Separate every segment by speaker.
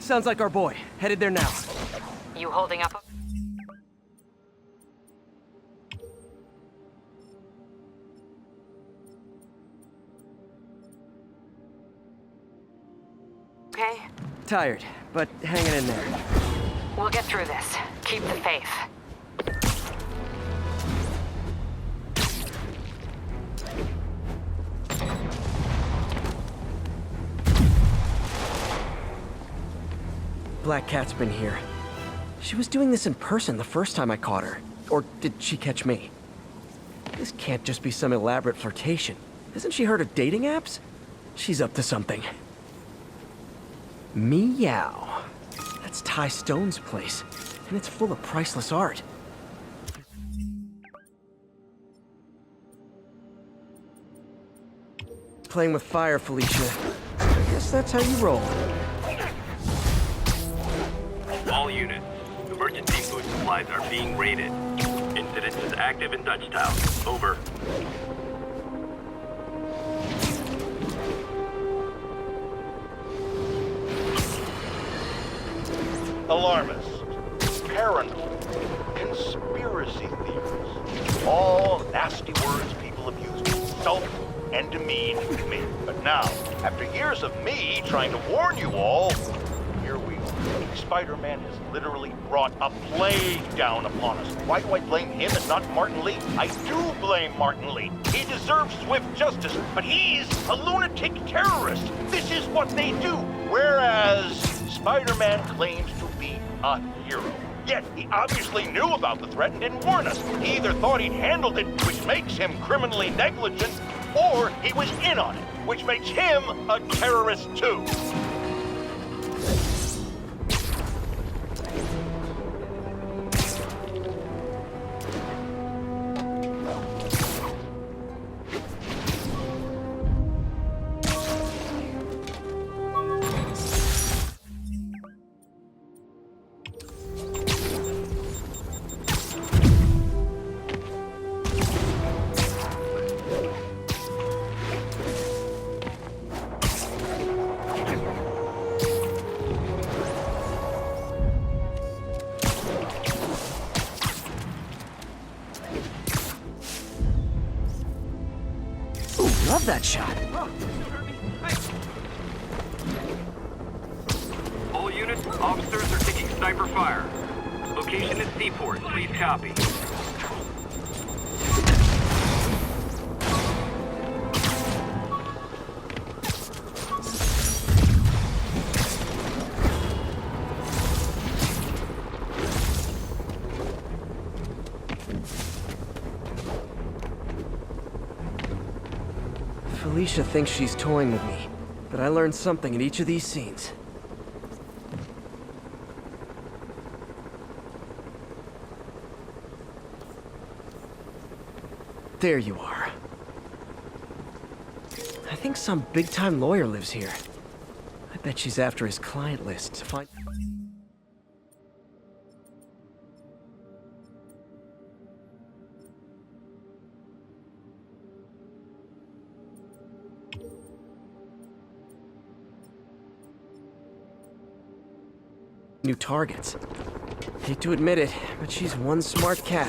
Speaker 1: Sounds like our boy. Headed there now.
Speaker 2: You holding up? Okay?
Speaker 1: Tired, but hanging in there.
Speaker 2: We'll get through this. Keep the faith.
Speaker 1: Black Cat's been here. She was doing this in person the first time I caught her. Or did she catch me? This can't just be some elaborate flirtation. Hasn't she heard of dating apps? She's up to something. Meow. That's Ty Stone's place, and it's full of priceless art. Playing with fire, Felicia. I guess that's how you roll.
Speaker 3: All units, emergency food supplies are being raided. Incident is active in Dutchtown. Over.
Speaker 4: Alarmist, paranoid, conspiracy theories. All nasty words people have used to insult and demean me. But now, after years of me trying to warn you all, here we are. Spider-Man has literally brought a plague down upon us. Why do I blame him and not Martin Lee? I do blame Martin Lee. He deserves swift justice, but he's a lunatic terrorist. This is what they do. Whereas Spider-Man claims to be a hero. Yet, he obviously knew about the threat and didn't warn us. He either thought he'd handled it, which makes him criminally negligent, or he was in on it, which makes him a terrorist too.
Speaker 1: Love that shot.
Speaker 3: All units, officers are taking sniper fire. Location is Seaport. Please copy.
Speaker 1: Felicia thinks she's toying with me, but I learned something in each of these scenes. There you are. I think some big-time lawyer lives here. I bet she's after his client list to find... new targets. Hate to admit it, but she's one smart cat.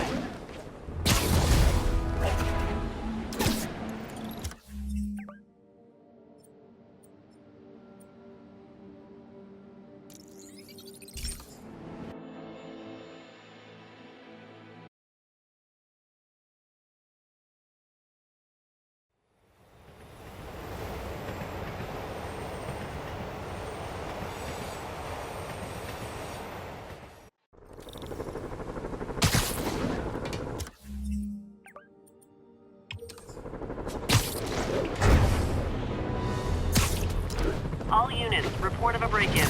Speaker 5: All units, report of a break-in.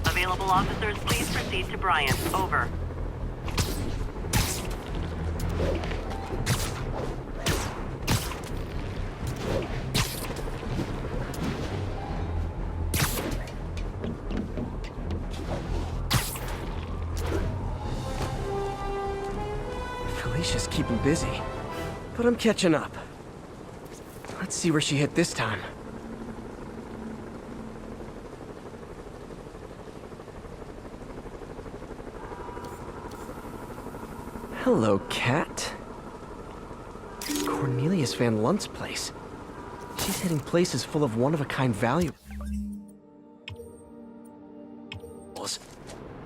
Speaker 5: Available officers, please proceed to Bryant. Over.
Speaker 1: Felicia's keeping busy, but I'm catching up. Let's see where she hit this time. Hello, cat. Cornelius Van Lunt's place. She's hitting places full of one-of-a-kind valuables.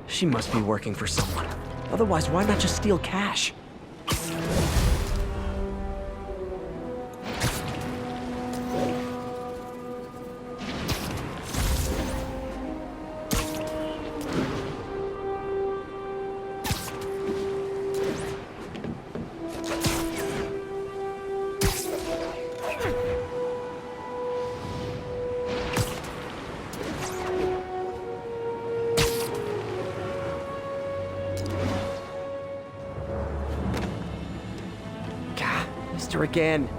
Speaker 1: She must be working for someone. Otherwise, why not just steal cash? Her again.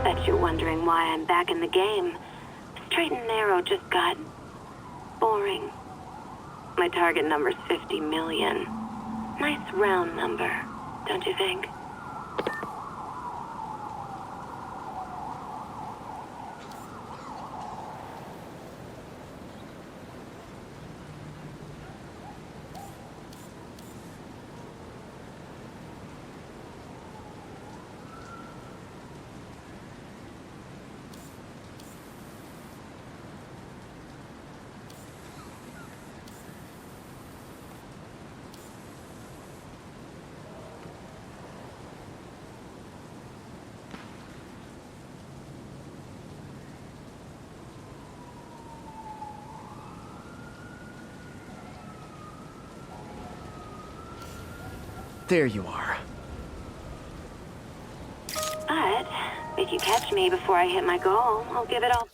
Speaker 6: Bet you're wondering why I'm back in the game. Straight and narrow just got boring. My target number's 50 million. Nice round number, don't you think?
Speaker 1: There you are.
Speaker 6: But if you catch me before I hit my goal, I'll give it all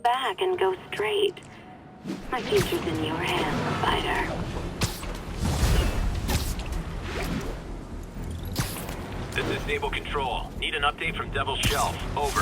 Speaker 6: back and go straight. My future's in your hands, Spider.
Speaker 3: This is Stable Control. Need an update from Devil's Shelf. Over.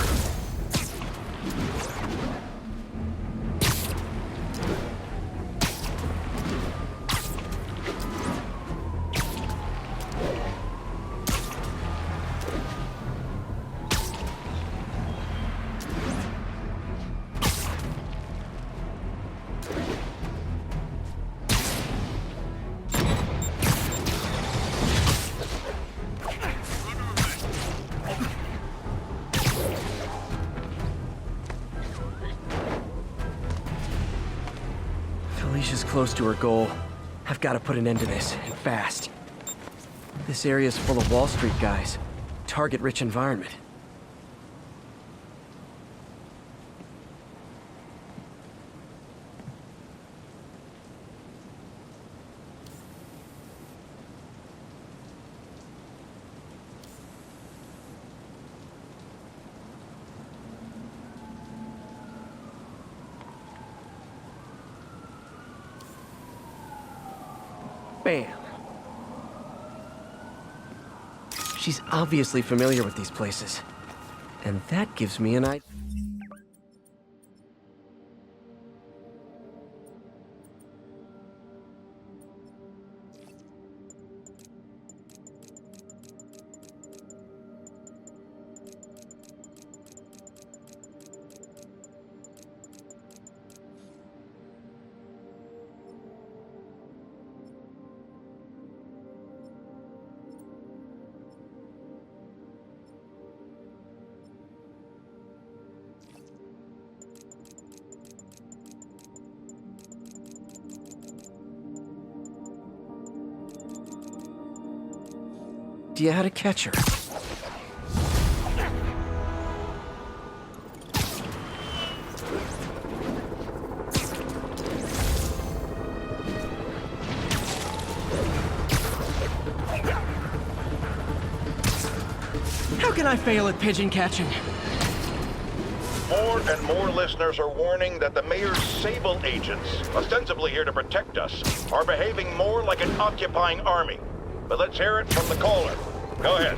Speaker 1: Felicia's close to her goal. I've got to put an end to this, and fast. This area's full of Wall Street guys. Target-rich environment. Bam. She's obviously familiar with these places. And that gives me an idea. Idea how to catch her. How can I fail at pigeon catching?
Speaker 4: More and more listeners are warning that the mayor's Sable agents, ostensibly here to protect us, are behaving more like an occupying army. But let's hear it from the caller. Go ahead.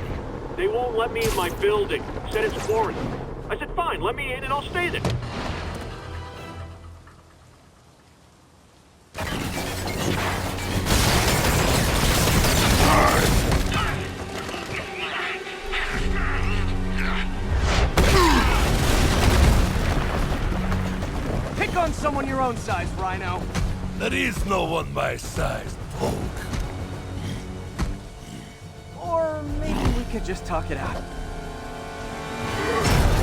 Speaker 3: They won't let me in my building. Said it's foreign. I said, fine, let me in and I'll stay there.
Speaker 1: Pick on
Speaker 7: Find someone your own size, Rhino.
Speaker 8: There is no one my size, Poke.
Speaker 7: Or maybe we could just talk it out.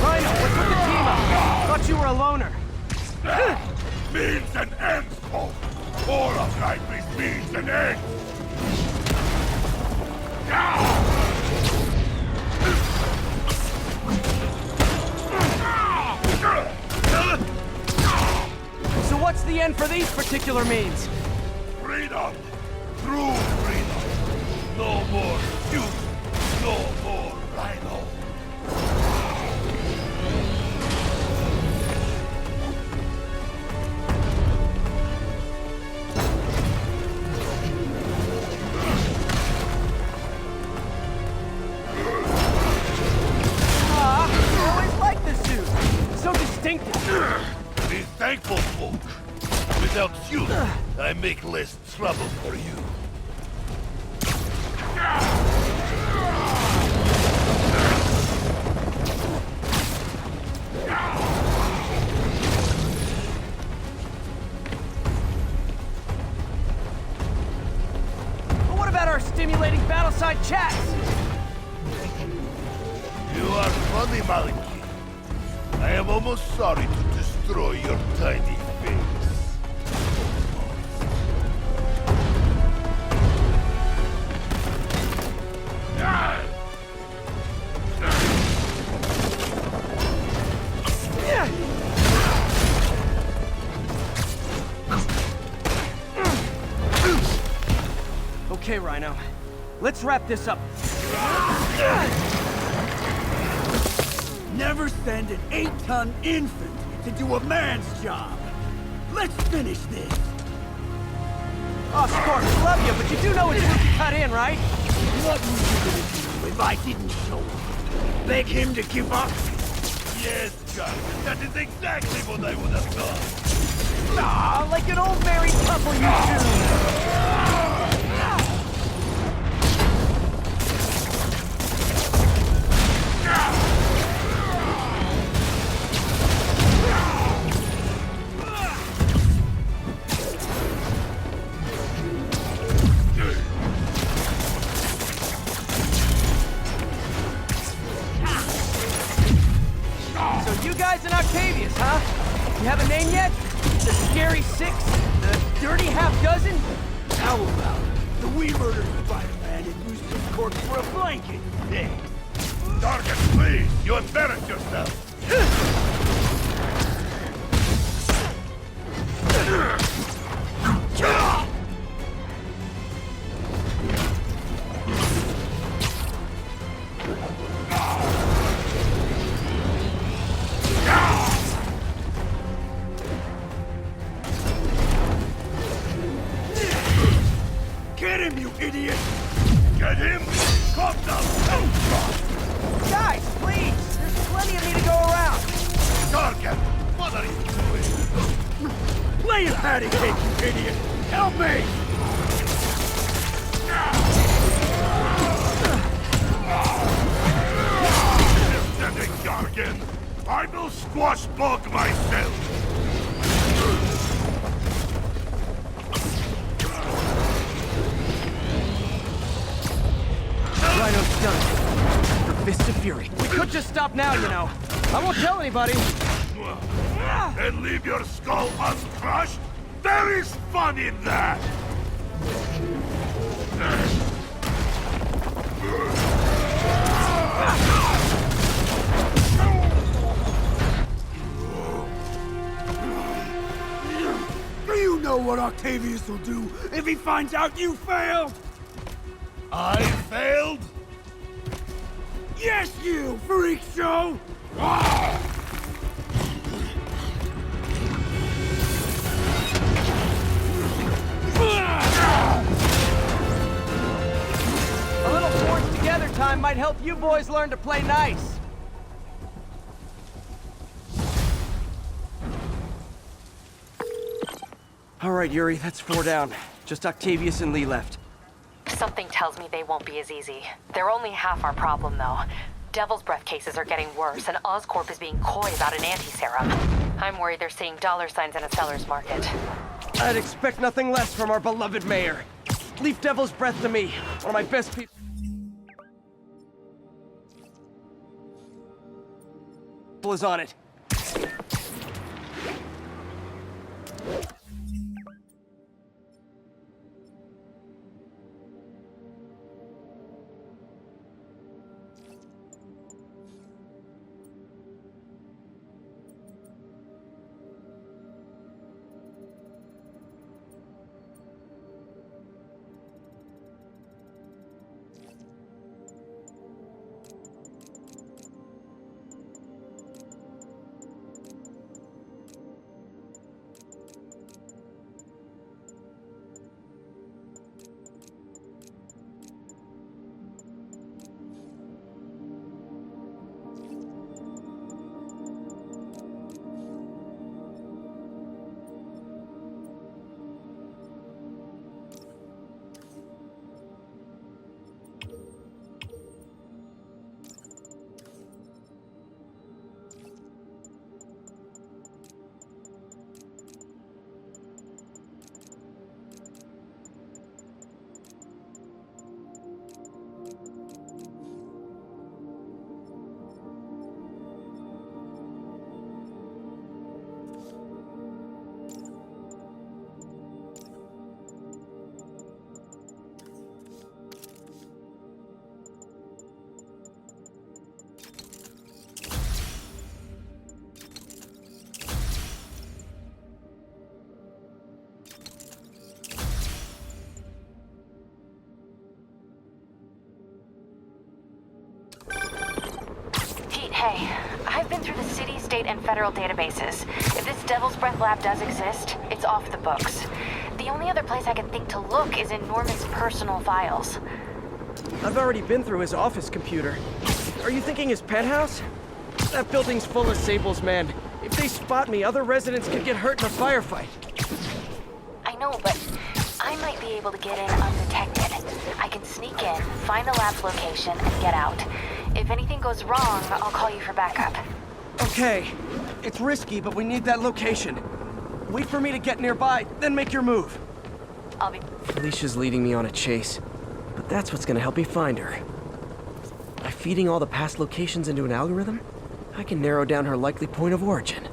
Speaker 7: Rhino, what's with the team up? Thought you were a loner.
Speaker 8: Means and ends, Poke. All of life is means and ends.
Speaker 7: So what's the end for these particular means?
Speaker 8: Freedom! True freedom! No more youth! No more Rhino!
Speaker 7: I always liked this suit. So distinctive.
Speaker 8: Be thankful, Poke. Without you, I make less trouble for you.
Speaker 7: But what about our stimulating battleside chats?
Speaker 8: You are funny, Maliki. I am almost sorry to destroy your tiny face.
Speaker 7: Okay, Rhino. Let's wrap this up.
Speaker 9: Never send an 8-ton infant to do a man's job. Let's finish this.
Speaker 7: Oh, Scorp, love you, but you do know it's worth to cut in, right?
Speaker 9: What were you gonna do if I didn't show up? Beg him to give up?
Speaker 8: Yes, John. That is exactly what I would have done.
Speaker 7: Ah, like an old married couple, you two. So you guys in Octavius, huh? You have a name yet? The Scary Six? The Dirty Half Dozen?
Speaker 9: How about it? The we murdered Spider-Man and used his corpse for a blanket? Yeah.
Speaker 8: Target, please! You embarrass yourself!
Speaker 9: Get him, you idiot!
Speaker 8: Get him! Come down!
Speaker 7: Guys, please! There's plenty of me to go around!
Speaker 8: Target! What are you doing?
Speaker 9: Play a patty cake, you idiot! Help me!
Speaker 8: Lieutenant Gargan! I will squash Bug myself!
Speaker 7: Rhino's done. The Fist of Fury. We could just stop now, you know. I won't tell anybody.
Speaker 8: And leave your skull uncrushed? There is fun in that!
Speaker 9: Do you know what Octavius will do if he finds out you failed?
Speaker 8: I failed?
Speaker 9: Yes, you, freak show!
Speaker 7: A little forged together time might help you boys learn to play nice. All right, Yuri, that's 4 down. Just Octavius and Lee left.
Speaker 2: Something tells me they won't be as easy. They're only half our problem, though. Devil's Breath cases are getting worse, and Oscorp is being coy about an anti-serum. I'm worried they're seeing dollar signs in a seller's market.
Speaker 7: I'd expect nothing less from our beloved mayor. Leave Devil's Breath to me, one of my best people. Is on it.
Speaker 2: Hey, I've been through the city, state, and federal databases. If this Devil's Breath lab does exist, it's off the books. The only other place I can think to look is in Norman's personal files.
Speaker 7: I've already been through his office computer. Are you thinking his penthouse? That building's full of Sables, man. If they spot me, other residents could get hurt in a firefight.
Speaker 2: I know, but I might be able to get in undetected. I can sneak in, find the lab's location, and get out. If anything goes wrong, I'll call you for backup.
Speaker 7: Okay. It's risky, but we need that location. Wait for me to get nearby, then make your move.
Speaker 2: I'll be...
Speaker 1: Felicia's leading me on a chase, but that's what's gonna help me find her. By feeding all the past locations into an algorithm, I can narrow down her likely point of origin.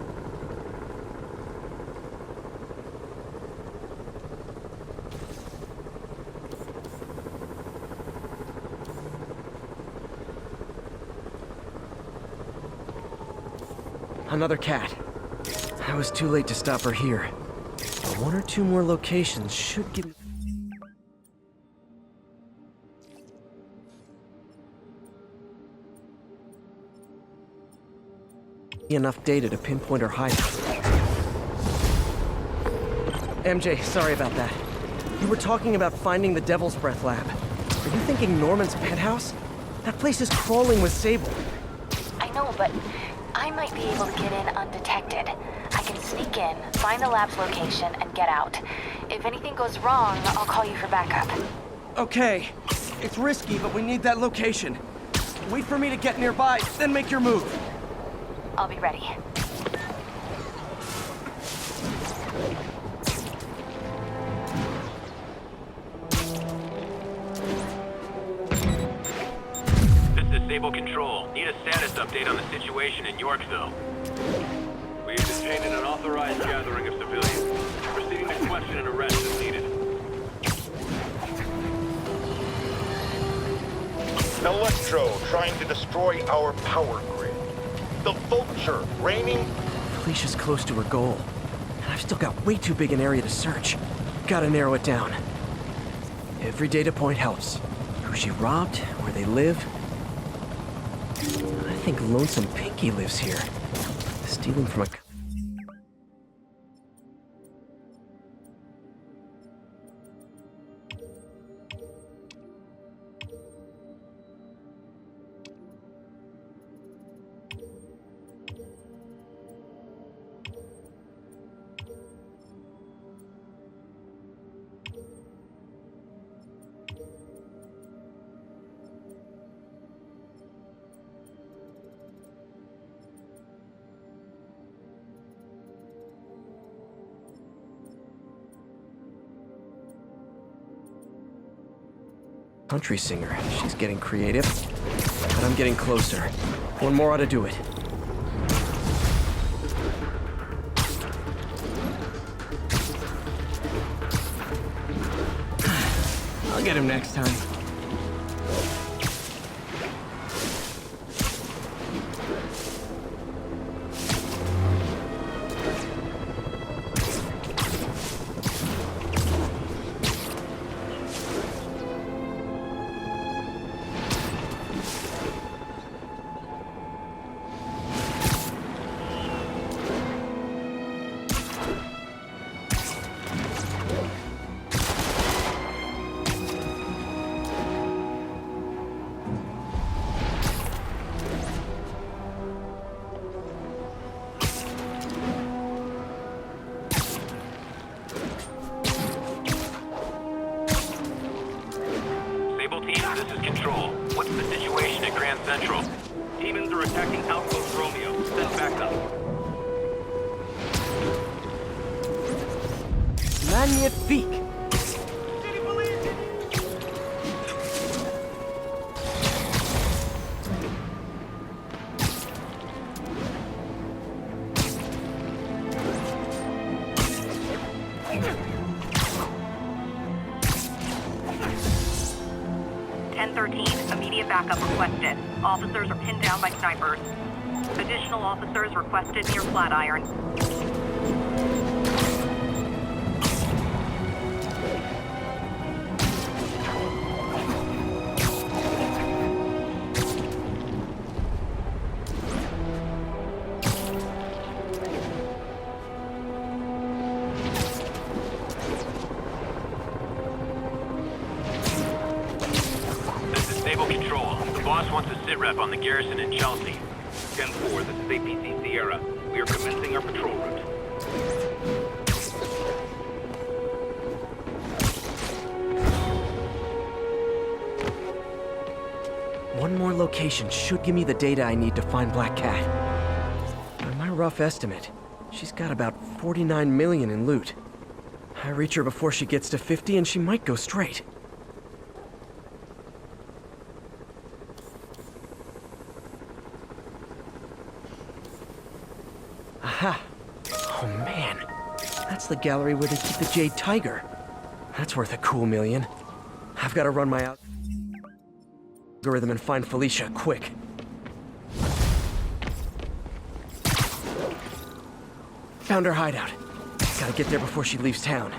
Speaker 1: Another cat. I was too late to stop her here. But one or two more locations should give me enough data to pinpoint her hideout. MJ, sorry about that. You were talking about finding the Devil's Breath lab. Are you thinking Norman's penthouse? That place is crawling with Sable.
Speaker 2: I know, but I might be able to get in undetected. I can sneak in, find the lab's location, and get out. If anything goes wrong, I'll call you for backup.
Speaker 7: Okay. It's risky, but we need that location. Wait for me to get nearby, then make your move.
Speaker 2: I'll be ready.
Speaker 3: This is Sable Control. Need a status update on the situation in Yorkville. We've detained an unauthorized gathering of civilians. Proceeding to question and arrest if needed.
Speaker 4: Electro trying to destroy our power grid. The Vulture reigning.
Speaker 1: Felicia's close to her goal, and I've still got way too big an area to search. Gotta narrow it down. Every data point helps. Who she robbed, where they live. I think Lonesome Pinky lives here. Stealing from a... country singer. She's getting creative. But I'm getting closer. One more ought to do it. I'll get him next time.
Speaker 3: Central. Demons are attacking Outpost Romeo. Send backup.
Speaker 1: Magnifique!
Speaker 5: 1013, immediate backup requested. Officers are pinned down by snipers. Additional officers requested near Flatiron.
Speaker 3: Wants a sit rep on the garrison in Chelsea. 10-4, this is APC Sierra. We are commencing our patrol route.
Speaker 1: One more location should give me the data I need to find Black Cat. By my rough estimate, she's got about 49 million in loot. I reach her before she gets to 50 and she might go straight. Aha! Oh man, that's the gallery where they keep the Jade Tiger. That's worth a cool million. I've got to run my algorithm and find Felicia, quick. Found her hideout. Gotta get there before she leaves town.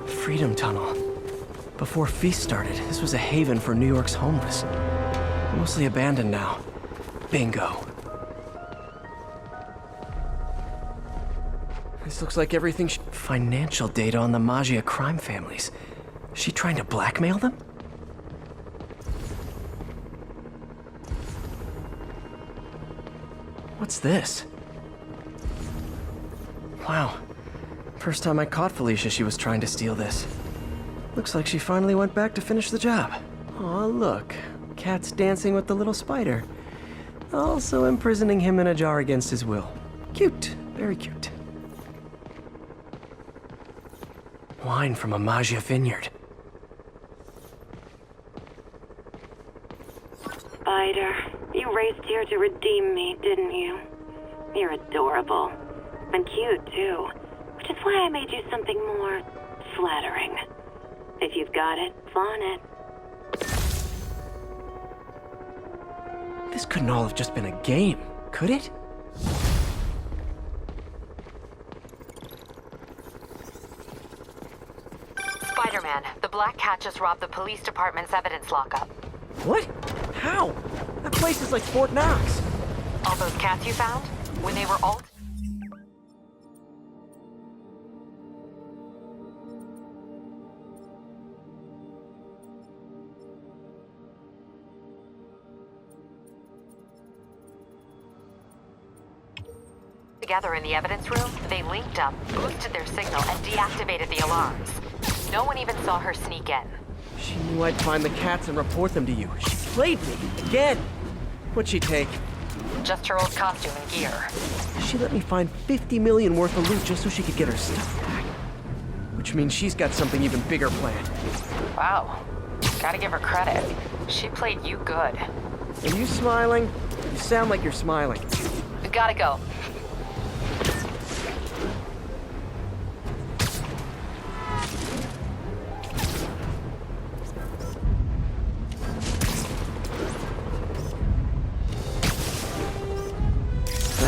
Speaker 1: Freedom Tunnel. Before Feast started, this was a haven for New York's homeless. Mostly abandoned now. Bingo. This looks like everything financial data on the Maggia crime families. Is she trying to blackmail them? What's this? Wow. First time I caught Felicia, she was trying to steal this. Looks like she finally went back to finish the job. Aw, look. Cat's dancing with the little spider. Also imprisoning him in a jar against his will. Cute. Very cute. Wine from a Maggia vineyard.
Speaker 6: Spider, you raced here to redeem me, didn't you? You're adorable. And cute, too. Which is why I made you something more flattering. If you've got it, flaunt it.
Speaker 1: This couldn't all have just been a game. Could it?
Speaker 2: Spider-Man, the Black Cat just robbed the police department's evidence lockup.
Speaker 1: What? How? That place is like Fort Knox.
Speaker 2: All those cats you found? When they were all together in the evidence room, they linked up, boosted their signal, and deactivated the alarms. No one even saw her sneak in.
Speaker 1: She knew I'd find the cats and report them to you. She played me, again. What'd she take?
Speaker 2: Just her old costume and gear.
Speaker 1: She let me find 50 million worth of loot just so she could get her stuff back. Which means she's got something even bigger planned.
Speaker 2: Wow. Gotta give her credit. She played you good.
Speaker 1: Are you smiling? You sound like you're smiling.
Speaker 2: We gotta go.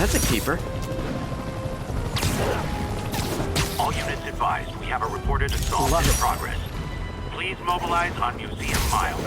Speaker 1: That's a keeper.
Speaker 3: All units advised, we have a reported assault
Speaker 1: Love
Speaker 3: in
Speaker 1: it.
Speaker 3: progress. Please mobilize on Museum Mile.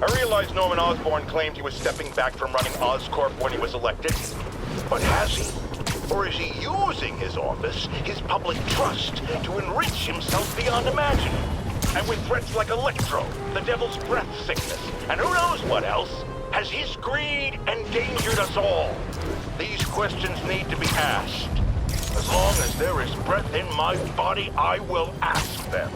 Speaker 4: I realize Norman Osborn claimed he was stepping back from running Oscorp when he was elected. But has he? Or is he using his office, his public trust, to enrich himself beyond imagining? And with threats like Electro, the Devil's Breath sickness, and who knows what else, has his greed endangered us all? These questions need to be asked. As long as there is breath in my body, I will ask them.